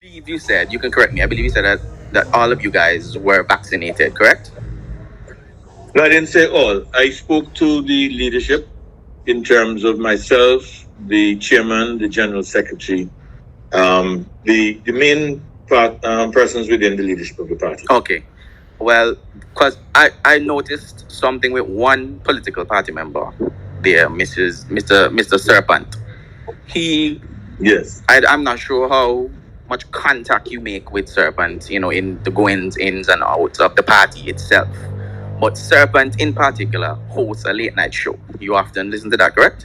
believe you said, you can correct me, I believe you said that all of you guys were vaccinated, correct? No, I didn't say all. I spoke to the leadership in terms of myself, the chairman, the general secretary, the main persons within the leadership of the party. Okay. Well, because I noticed something with one political party member there, Mr. Serpent. He, Yes. I'm not sure how much contact you make with Serpent, in the goings, ins, and outs of the party itself. But Serpent in particular hosts a late night show. You often listen to that, correct?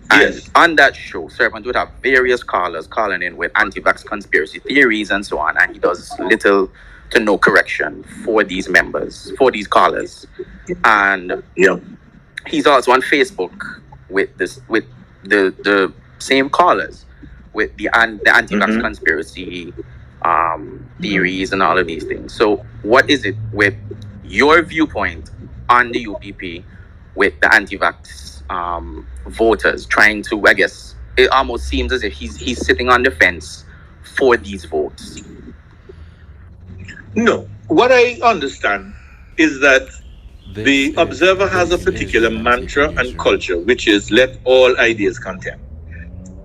And Yes. on that show, Serpent would have various callers calling in with anti vax conspiracy theories and so on. And he does little to no correction for these members, for these callers. And Yeah. he's also on Facebook with the same callers with the anti-vax conspiracy theories and all of these things. So what is it with your viewpoint on the UPP with the anti-vax voters trying to, I guess it almost seems as if he's sitting on the fence for these votes? No. What I understand is that the observer has a particular mantra and culture, which is let all ideas contend.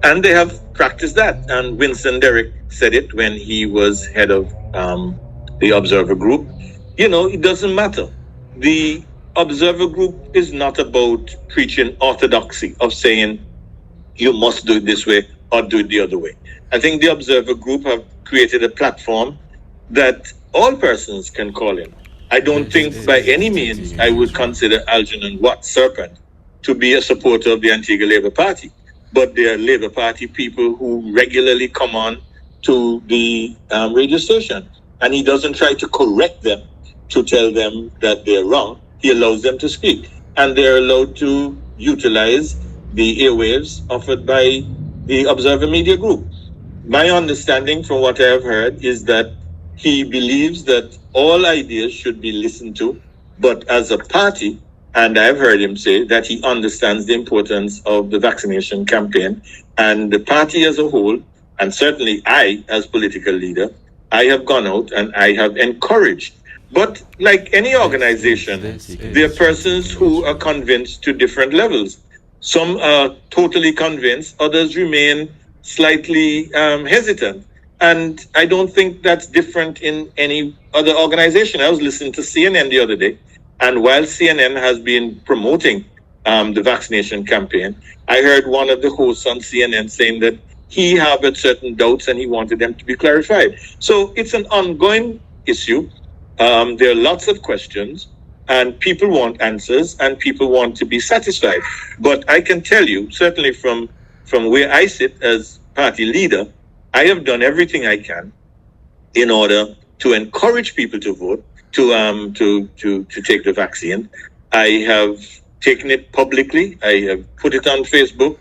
And they have practiced that. And Winston Derrick said it when he was head of the Observer Group. It doesn't matter. The Observer Group is not about preaching orthodoxy of saying you must do it this way or do it the other way. I think the Observer Group have created a platform that all persons can call in. I don't think by any means I would consider Algernon Watt Serpent to be a supporter of the Antigua Labour Party. But there are Labour Party people who regularly come on to the radio station, and he doesn't try to correct them to tell them that they're wrong. He allows them to speak, and they're allowed to utilize the airwaves offered by the Observer Media Group. My understanding from what I have heard is that he believes that all ideas should be listened to, but as a party, and I've heard him say that he understands the importance of the vaccination campaign, and the party as a whole, and certainly I, as political leader, I have gone out and I have encouraged. But like any organization, there are persons who are convinced to different levels. Some are totally convinced, others remain slightly hesitant. And I don't think that's different in any other organization. I was listening to CNN the other day, and while CNN has been promoting the vaccination campaign, I heard one of the hosts on CNN saying that he harbored certain doubts and he wanted them to be clarified. So it's an ongoing issue. There are lots of questions, and people want answers, and people want to be satisfied. But I can tell you, certainly from where I sit as party leader, I have done everything I can in order to encourage people to vote, to take the vaccine. I have taken it publicly. I have put it on Facebook.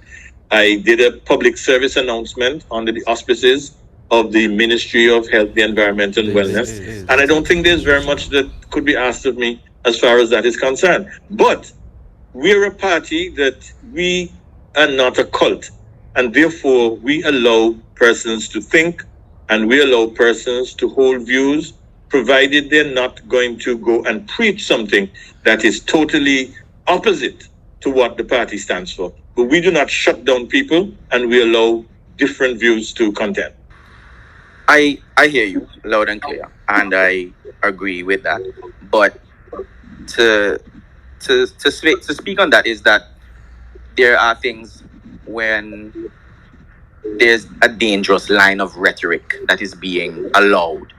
I did a public service announcement under the auspices of the Ministry of Health, the Environment, and Wellness. And I don't think there's very much that could be asked of me as far as that is concerned. But we're a party that we are not a cult. And therefore, we allow persons to think and we allow persons to hold views, provided they're not going to go and preach something that is totally opposite to what the party stands for. But we do not shut down people, and we allow different views to contend. I hear you loud and clear, and I agree with that. But to speak on that is that there are things when there's a dangerous line of rhetoric that is being allowed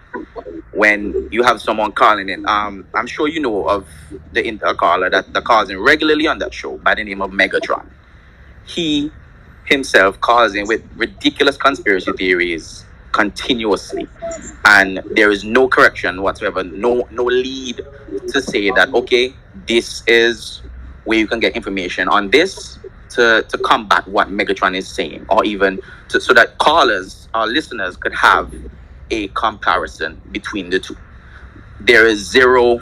when you have someone calling in. I'm sure you know of the intercaller that calls in regularly on that show by the name of Megatron. He himself calls in with ridiculous conspiracy theories continuously, and there is no correction whatsoever, no lead to say that okay, this is where you can get information on this to combat what Megatron is saying, or even so that callers or listeners could have a comparison between the two. There is zero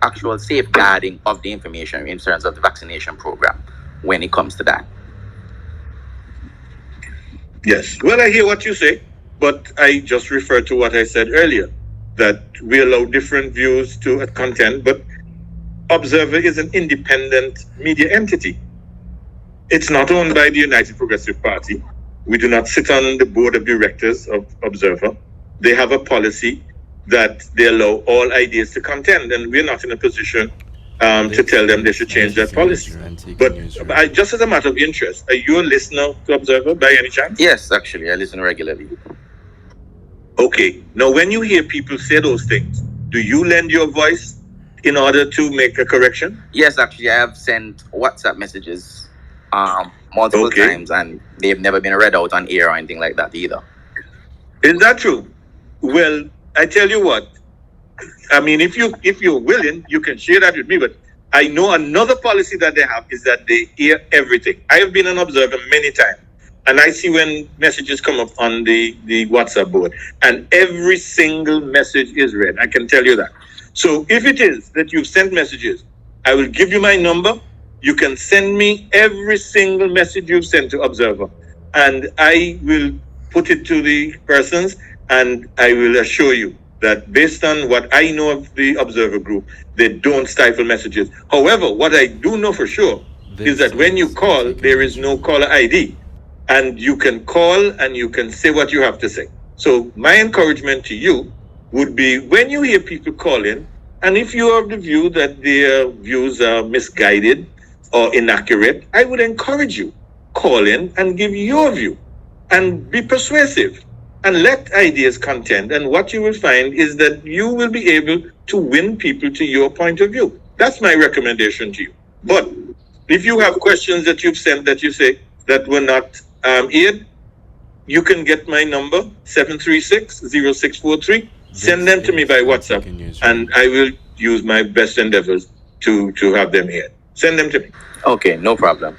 actual safeguarding of the information in terms of the vaccination program when it comes to that. Yes. Well, I hear what you say, but I just refer to what I said earlier, that we allow different views to content, but Observer is an independent media entity. It's not owned by the United Progressive Party. We do not sit on the board of directors of Observer. They have a policy that they allow all ideas to contend, and we're not in a position to tell them they should change that policy. But just as a matter of interest, are you a listener to Observer by any chance? Yes, actually, I listen regularly. Okay. Now, when you hear people say those things, do you lend your voice in order to make a correction? Yes, actually, I have sent WhatsApp messages multiple times, and they've never been read out on air or anything like that either. Is that true? Well, I tell you what. I mean, if you're willing, you can share that with me. But I know another policy that they have is that they hear everything. I have been an observer many times, and I see when messages come up on the WhatsApp board, and every single message is read. I can tell you that. So if it is that you've sent messages, I will give you my number. You can send me every single message you've sent to Observer, and I will put it to the persons, and I will assure you that based on what I know of the Observer group, they don't stifle messages. However, what I do know for sure is that when you call, there is no caller ID, and you can call and you can say what you have to say. So my encouragement to you would be, when you hear people call in, and if you have the view that their views are misguided or inaccurate, I would encourage you, call in and give your view and be persuasive and let ideas contend. And what you will find is that you will be able to win people to your point of view. That's my recommendation to you. But if you have questions that you've sent that you say that were not aired, you can get my number, 736-0643. Send them to me by WhatsApp, and I will use my best endeavors to have them aired. Send them to me. Okay, no problem.